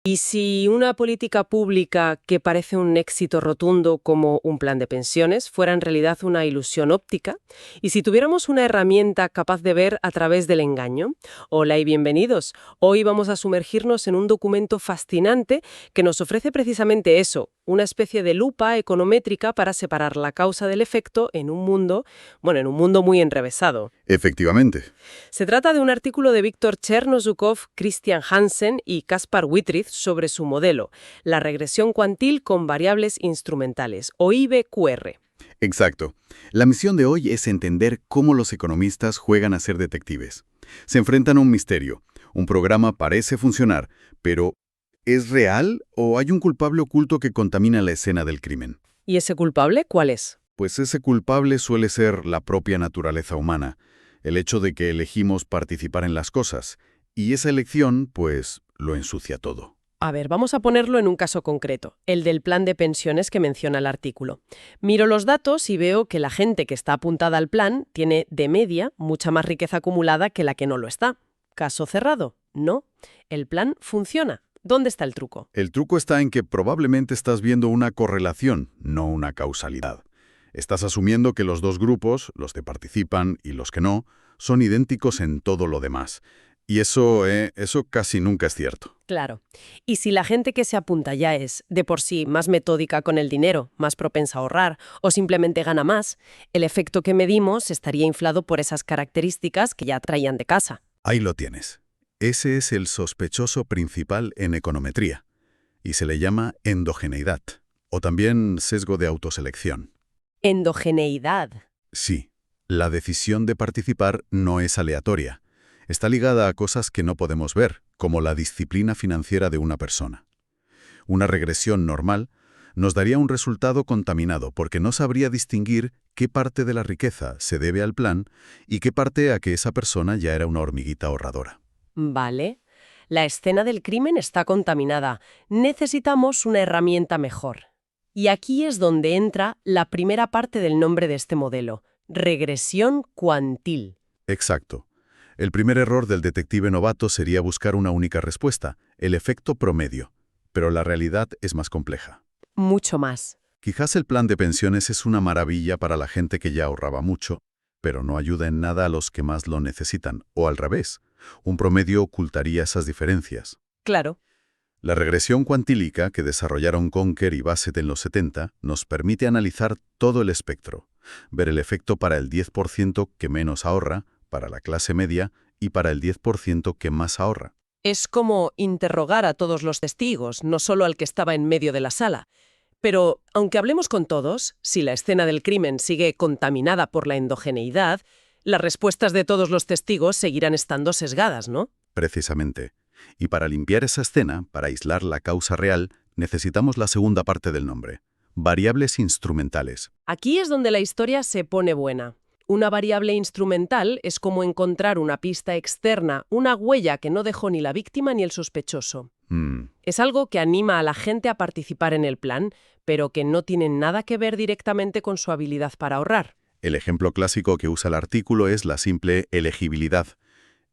Y si una política pública que parece un éxito rotundo como un plan de pensiones fuera en realidad una ilusión óptica, y si tuviéramos una herramienta capaz de ver a través del engaño. Hola y bienvenidos. Hoy vamos a sumergirnos en un documento fascinante que nos ofrece precisamente eso, una especie de lupa econométrica para separar la causa del efecto en un mundo, en un mundo muy enrevesado. Efectivamente. Se trata de un artículo de Víctor Chernosukov, Christian Hansen y Kaspar Wittrich sobre su modelo, la regresión cuantil con variables instrumentales, o IBQR. Exacto. La misión de hoy es entender cómo los economistas juegan a ser detectives. Se enfrentan a un misterio. Un programa parece funcionar, pero ¿es real o hay un culpable oculto que contamina la escena del crimen? ¿Y ese culpable cuál es? Pues ese culpable suele ser la propia naturaleza humana, el hecho de que elegimos participar en las cosas, y esa elección, pues, lo ensucia todo. A ver, vamos a ponerlo en un caso concreto, el del plan de pensiones que menciona el artículo. Miro los datos y veo que la gente que está apuntada al plan tiene, de media, mucha más riqueza acumulada que la que no lo está. ¿Caso cerrado? No. El plan funciona. ¿Dónde está el truco? El truco está en que probablemente estás viendo una correlación, no una causalidad. Estás asumiendo que los dos grupos, los que participan y los que no, son idénticos en todo lo demás. Y eso casi nunca es cierto. Claro. Y si la gente que se apunta ya es, de por sí, más metódica con el dinero, más propensa a ahorrar, o simplemente gana más, el efecto que medimos estaría inflado por esas características que ya traían de casa. Ahí lo tienes. Ese es el sospechoso principal en econometría, y se le llama endogeneidad, o también sesgo de autoselección. Endogeneidad. Sí, la decisión de participar no es aleatoria. Está ligada a cosas que no podemos ver, como la disciplina financiera de una persona. Una regresión normal nos daría un resultado contaminado porque no sabría distinguir qué parte de la riqueza se debe al plan y qué parte a que esa persona ya era una hormiguita ahorradora. Vale. La escena del crimen está contaminada. Necesitamos una herramienta mejor. Y aquí es donde entra la primera parte del nombre de este modelo, regresión cuantil. Exacto. El primer error del detective novato sería buscar una única respuesta, el efecto promedio. Pero la realidad es más compleja. Mucho más. Quizás el plan de pensiones es una maravilla para la gente que ya ahorraba mucho, pero no ayuda en nada a los que más lo necesitan, o al revés. Un promedio ocultaría esas diferencias. Claro. La regresión cuantílica que desarrollaron Conker y Bassett en los 70 nos permite analizar todo el espectro, ver el efecto para el 10% que menos ahorra, para la clase media y para el 10% que más ahorra. Es como interrogar a todos los testigos, no solo al que estaba en medio de la sala. Pero, aunque hablemos con todos, si la escena del crimen sigue contaminada por la endogeneidad, las respuestas de todos los testigos seguirán estando sesgadas, ¿no? Precisamente. Y para limpiar esa escena, para aislar la causa real, necesitamos la segunda parte del nombre, variables instrumentales. Aquí es donde la historia se pone buena. Una variable instrumental es como encontrar una pista externa, una huella que no dejó ni la víctima ni el sospechoso. Es algo que anima a la gente a participar en el plan, pero que no tiene nada que ver directamente con su habilidad para ahorrar. El ejemplo clásico que usa el artículo es la simple elegibilidad.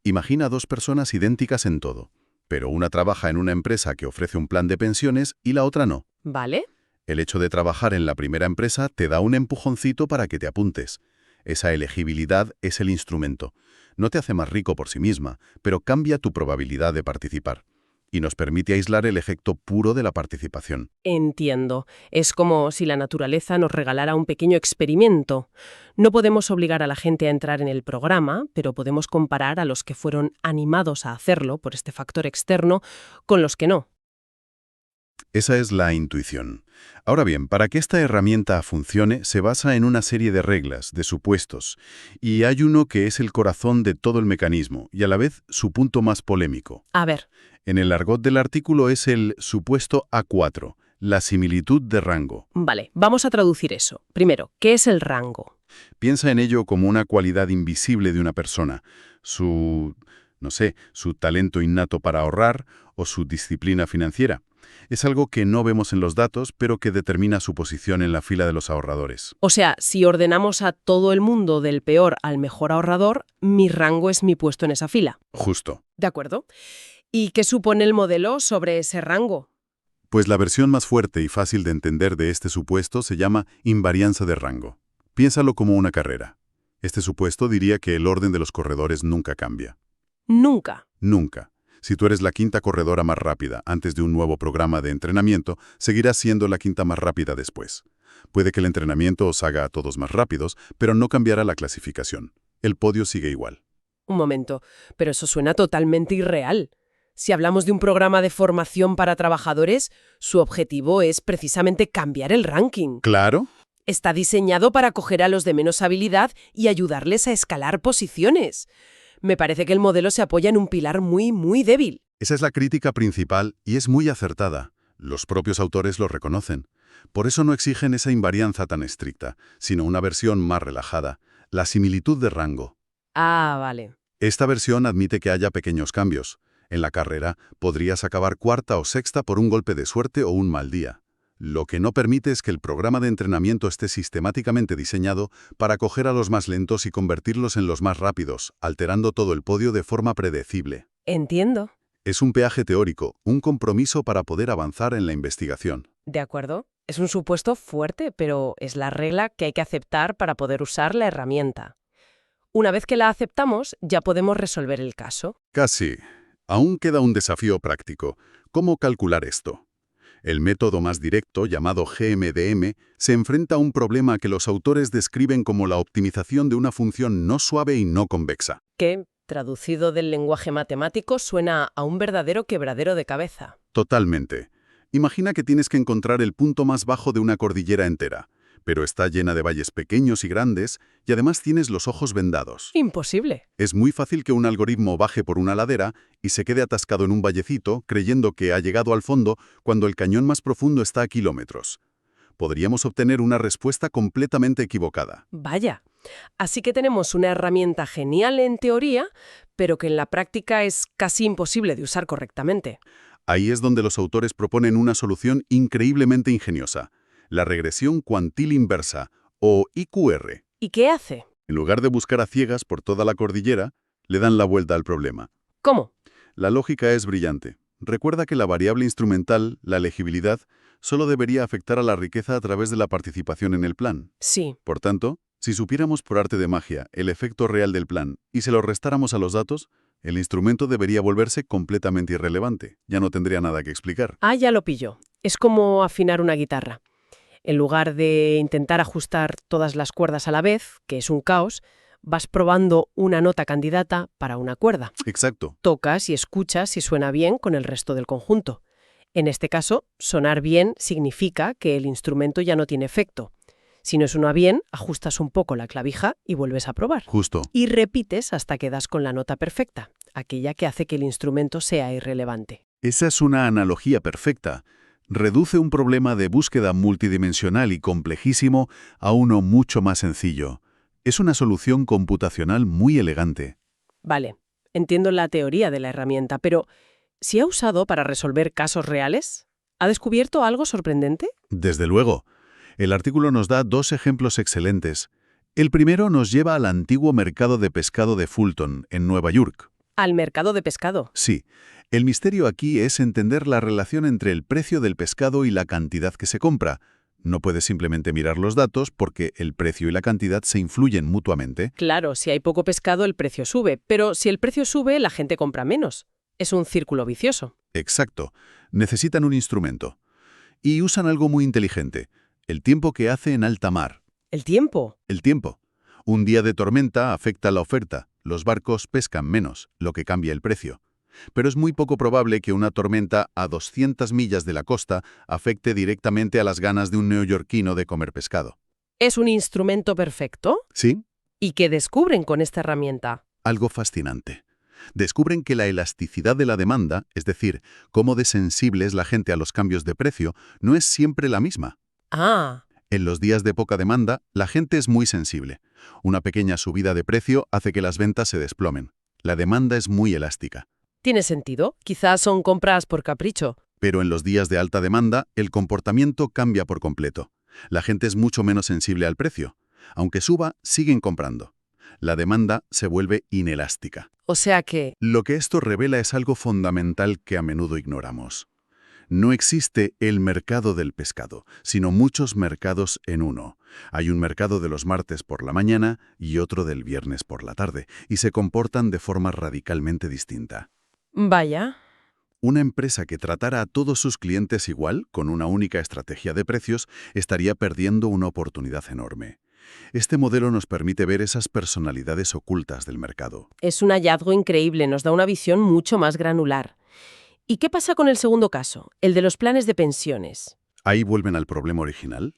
Imagina dos personas idénticas en todo, pero una trabaja en una empresa que ofrece un plan de pensiones y la otra no. ¿Vale? El hecho de trabajar en la primera empresa te da un empujoncito para que te apuntes. Esa elegibilidad es el instrumento. No te hace más rico por sí misma, pero cambia tu probabilidad de participar. Y nos permite aislar el efecto puro de la participación. Entiendo. Es como si la naturaleza nos regalara un pequeño experimento. No podemos obligar a la gente a entrar en el programa, pero podemos comparar a los que fueron animados a hacerlo por este factor externo con los que no. Esa es la intuición. Ahora bien, para que esta herramienta funcione, se basa en una serie de reglas, de supuestos, y hay uno que es el corazón de todo el mecanismo, y a la vez su punto más polémico. A ver. En el argot del artículo es el supuesto A4, la similitud de rango. Vale, vamos a traducir eso. Primero, ¿qué es el rango? Piensa en ello como una cualidad invisible de una persona, su talento innato para ahorrar o su disciplina financiera. Es algo que no vemos en los datos, pero que determina su posición en la fila de los ahorradores. O sea, si ordenamos a todo el mundo del peor al mejor ahorrador, mi rango es mi puesto en esa fila. Justo. ¿De acuerdo? ¿Y qué supone el modelo sobre ese rango? Pues la versión más fuerte y fácil de entender de este supuesto se llama invarianza de rango. Piénsalo como una carrera. Este supuesto diría que el orden de los corredores nunca cambia. Nunca. Nunca. Si tú eres la quinta corredora más rápida antes de un nuevo programa de entrenamiento, seguirás siendo la quinta más rápida después. Puede que el entrenamiento os haga a todos más rápidos, pero no cambiará la clasificación. El podio sigue igual. Un momento, pero eso suena totalmente irreal. Si hablamos de un programa de formación para trabajadores, su objetivo es precisamente cambiar el ranking. ¿Claro? Está diseñado para acoger a los de menos habilidad y ayudarles a escalar posiciones. Me parece que el modelo se apoya en un pilar muy débil. Esa es la crítica principal y es muy acertada. Los propios autores lo reconocen. Por eso no exigen esa invarianza tan estricta, sino una versión más relajada, la similitud de rango. Ah, vale. Esta versión admite que haya pequeños cambios. En la carrera podrías acabar cuarta o sexta por un golpe de suerte o un mal día. Lo que no permite es que el programa de entrenamiento esté sistemáticamente diseñado para coger a los más lentos y convertirlos en los más rápidos, alterando todo el podio de forma predecible. Entiendo. Es un peaje teórico, un compromiso para poder avanzar en la investigación. De acuerdo. Es un supuesto fuerte, pero es la regla que hay que aceptar para poder usar la herramienta. Una vez que la aceptamos, ya podemos resolver el caso. Casi. Aún queda un desafío práctico. ¿Cómo calcular esto? El método más directo, llamado GMDM, se enfrenta a un problema que los autores describen como la optimización de una función no suave y no convexa. Que, traducido del lenguaje matemático, suena a un verdadero quebradero de cabeza. Totalmente. Imagina que tienes que encontrar el punto más bajo de una cordillera entera, pero está llena de valles pequeños y grandes y además tienes los ojos vendados. Imposible. Es muy fácil que un algoritmo baje por una ladera y se quede atascado en un vallecito creyendo que ha llegado al fondo cuando el cañón más profundo está a kilómetros. Podríamos obtener una respuesta completamente equivocada. Vaya. Así que tenemos una herramienta genial en teoría, pero que en la práctica es casi imposible de usar correctamente. Ahí es donde los autores proponen una solución increíblemente ingeniosa, la regresión cuantil inversa, o IQR. ¿Y qué hace? En lugar de buscar a ciegas por toda la cordillera, le dan la vuelta al problema. ¿Cómo? La lógica es brillante. Recuerda que la variable instrumental, la legibilidad, solo debería afectar a la riqueza a través de la participación en el plan. Sí. Por tanto, si supiéramos por arte de magia el efecto real del plan y se lo restáramos a los datos, el instrumento debería volverse completamente irrelevante. Ya no tendría nada que explicar. Ah, ya lo pillo. Es como afinar una guitarra. En lugar de intentar ajustar todas las cuerdas a la vez, que es un caos, vas probando una nota candidata para una cuerda. Exacto. Tocas y escuchas si suena bien con el resto del conjunto. En este caso, sonar bien significa que el instrumento ya no tiene efecto. Si no suena bien, ajustas un poco la clavija y vuelves a probar. Justo. Y repites hasta que das con la nota perfecta, aquella que hace que el instrumento sea irrelevante. Esa es una analogía perfecta. Reduce un problema de búsqueda multidimensional y complejísimo a uno mucho más sencillo. Es una solución computacional muy elegante. Vale, entiendo la teoría de la herramienta, pero ¿se ha usado para resolver casos reales? ¿Ha descubierto algo sorprendente? Desde luego. El artículo nos da dos ejemplos excelentes. El primero nos lleva al antiguo mercado de pescado de Fulton, en Nueva York. Al mercado de pescado. Sí. El misterio aquí es entender la relación entre el precio del pescado y la cantidad que se compra. No puedes simplemente mirar los datos porque el precio y la cantidad se influyen mutuamente. Claro, si hay poco pescado el precio sube, pero si el precio sube la gente compra menos. Es un círculo vicioso. Exacto. Necesitan un instrumento. Y usan algo muy inteligente. El tiempo que hace en alta mar. ¿El tiempo? El tiempo. Un día de tormenta afecta la oferta. Los barcos pescan menos, lo que cambia el precio. Pero es muy poco probable que una tormenta a 200 millas de la costa afecte directamente a las ganas de un neoyorquino de comer pescado. ¿Es un instrumento perfecto? ¿Sí? ¿Y qué descubren con esta herramienta? Algo fascinante. Descubren que la elasticidad de la demanda, es decir, cómo de sensible es la gente a los cambios de precio, no es siempre la misma. Ah, En los días de poca demanda, la gente es muy sensible. Una pequeña subida de precio hace que las ventas se desplomen. La demanda es muy elástica. tiene sentido. Quizás son compras por capricho. Pero en los días de alta demanda, el comportamiento cambia por completo. La gente es mucho menos sensible al precio. Aunque suba, siguen comprando. La demanda se vuelve inelástica. O sea que... Lo que esto revela es algo fundamental que a menudo ignoramos. No existe el mercado del pescado, sino muchos mercados en uno. Hay un mercado de los martes por la mañana y otro del viernes por la tarde, y se comportan de forma radicalmente distinta. Vaya. Una empresa que tratara a todos sus clientes igual, con una única estrategia de precios, estaría perdiendo una oportunidad enorme. Este modelo nos permite ver esas personalidades ocultas del mercado. Es un hallazgo increíble, nos da una visión mucho más granular. ¿Y qué pasa con el segundo caso, el de los planes de pensiones? Ahí vuelven al problema original.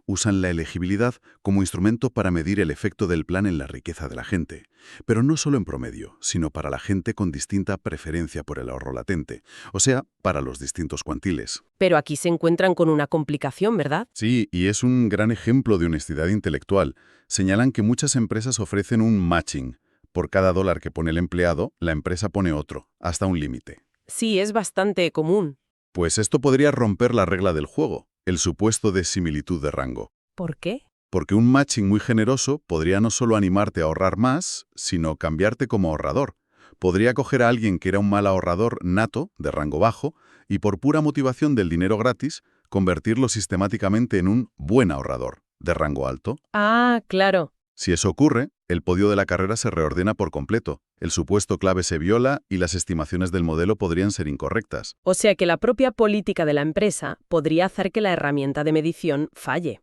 Usan la elegibilidad como instrumento para medir el efecto del plan en la riqueza de la gente. Pero no solo en promedio, sino para la gente con distinta preferencia por el ahorro latente, o sea, para los distintos cuantiles. Pero aquí se encuentran con una complicación, ¿verdad? Sí, y es un gran ejemplo de honestidad intelectual. Señalan que muchas empresas ofrecen un matching. Por cada dólar que pone el empleado, la empresa pone otro, hasta un límite. Sí, es bastante común. Pues esto podría romper la regla del juego, el supuesto de similitud de rango. ¿Por qué? Porque un matching muy generoso podría no solo animarte a ahorrar más, sino cambiarte como ahorrador. Podría coger a alguien que era un mal ahorrador nato, de rango bajo, y por pura motivación del dinero gratis, convertirlo sistemáticamente en un buen ahorrador, de rango alto. Ah, claro. Si eso ocurre, el podio de la carrera se reordena por completo, el supuesto clave se viola y las estimaciones del modelo podrían ser incorrectas. O sea que la propia política de la empresa podría hacer que la herramienta de medición falle.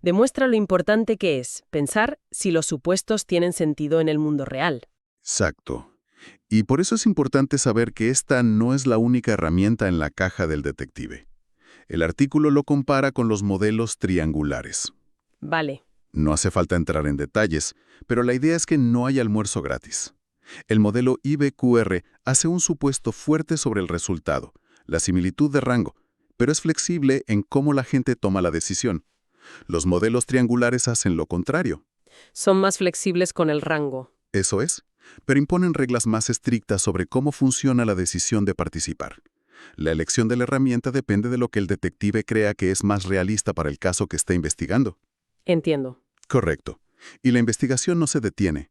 Demuestra lo importante que es pensar si los supuestos tienen sentido en el mundo real. Exacto. Y por eso es importante saber que esta no es la única herramienta en la caja del detective. El artículo lo compara con los modelos triangulares. Vale. No hace falta entrar en detalles, pero la idea es que no hay almuerzo gratis. El modelo IBQR hace un supuesto fuerte sobre el resultado, la similitud de rango, pero es flexible en cómo la gente toma la decisión. Los modelos triangulares hacen lo contrario. Son más flexibles con el rango. Eso es, pero imponen reglas más estrictas sobre cómo funciona la decisión de participar. La elección de la herramienta depende de lo que el detective crea que es más realista para el caso que está investigando. Entiendo. Correcto. Y la investigación no se detiene.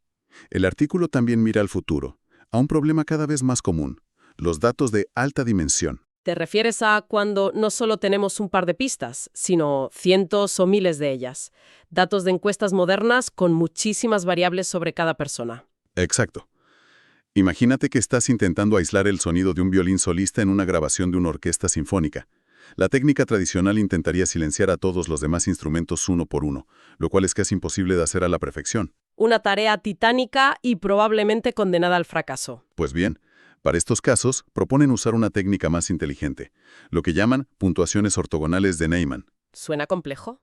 El artículo también mira al futuro, a un problema cada vez más común, los datos de alta dimensión. ¿Te refieres a cuando no solo tenemos un par de pistas, sino cientos o miles de ellas? Datos de encuestas modernas con muchísimas variables sobre cada persona. Exacto. Imagínate que estás intentando aislar el sonido de un violín solista en una grabación de una orquesta sinfónica. La técnica tradicional intentaría silenciar a todos los demás instrumentos uno por uno, lo cual es casi imposible de hacer a la perfección. Una tarea titánica y probablemente condenada al fracaso. Pues bien, para estos casos proponen usar una técnica más inteligente, lo que llaman puntuaciones ortogonales de Neyman. ¿Suena complejo?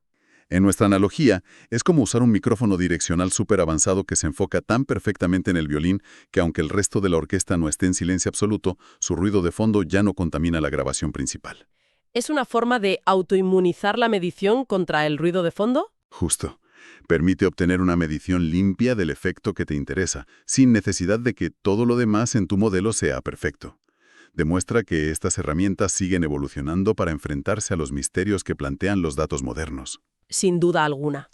En nuestra analogía, es como usar un micrófono direccional súper avanzado que se enfoca tan perfectamente en el violín que aunque el resto de la orquesta no esté en silencio absoluto, su ruido de fondo ya no contamina la grabación principal. ¿Es una forma de autoinmunizar la medición contra el ruido de fondo? Justo. Permite obtener una medición limpia del efecto que te interesa, sin necesidad de que todo lo demás en tu modelo sea perfecto. Demuestra que estas herramientas siguen evolucionando para enfrentarse a los misterios que plantean los datos modernos. Sin duda alguna.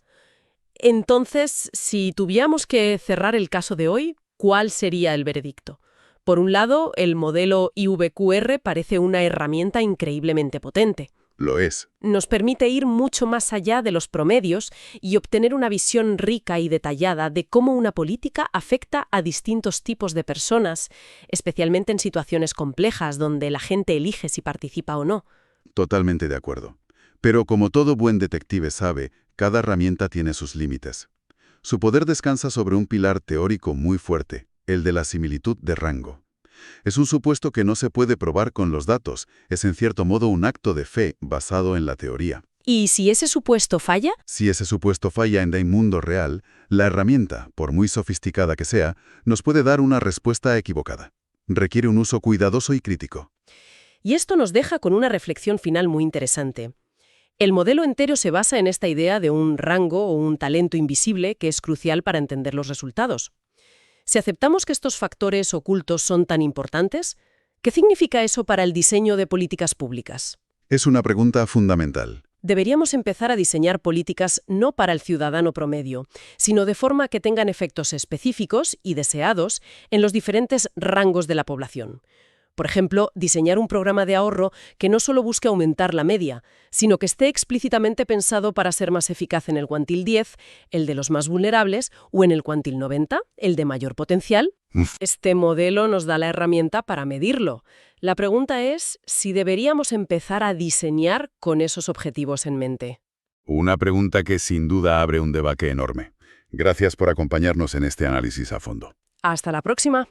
Entonces, si tuviéramos que cerrar el caso de hoy, ¿cuál sería el veredicto? Por un lado, el modelo IVQR parece una herramienta increíblemente potente. Lo es. Nos permite ir mucho más allá de los promedios y obtener una visión rica y detallada de cómo una política afecta a distintos tipos de personas, especialmente en situaciones complejas donde la gente elige si participa o no. Totalmente de acuerdo. Pero como todo buen detective sabe, cada herramienta tiene sus límites. Su poder descansa sobre un pilar teórico muy fuerte, el de la similitud de rango. Es un supuesto que no se puede probar con los datos, es en cierto modo un acto de fe basado en la teoría. ¿Y si ese supuesto falla? Si ese supuesto falla en el mundo real, la herramienta, por muy sofisticada que sea, nos puede dar una respuesta equivocada. Requiere un uso cuidadoso y crítico. Y esto nos deja con una reflexión final muy interesante. El modelo entero se basa en esta idea de un rango o un talento invisible que es crucial para entender los resultados. Si aceptamos que estos factores ocultos son tan importantes, ¿qué significa eso para el diseño de políticas públicas? Es una pregunta fundamental. Deberíamos empezar a diseñar políticas no para el ciudadano promedio, sino de forma que tengan efectos específicos y deseados en los diferentes rangos de la población. Por ejemplo, diseñar un programa de ahorro que no solo busque aumentar la media, sino que esté explícitamente pensado para ser más eficaz en el cuantil 10, el de los más vulnerables, o en el cuantil 90, el de mayor potencial. Este modelo nos da la herramienta para medirlo. La pregunta es si deberíamos empezar a diseñar con esos objetivos en mente. Una pregunta que sin duda abre un debate enorme. Gracias por acompañarnos en este análisis a fondo. Hasta la próxima.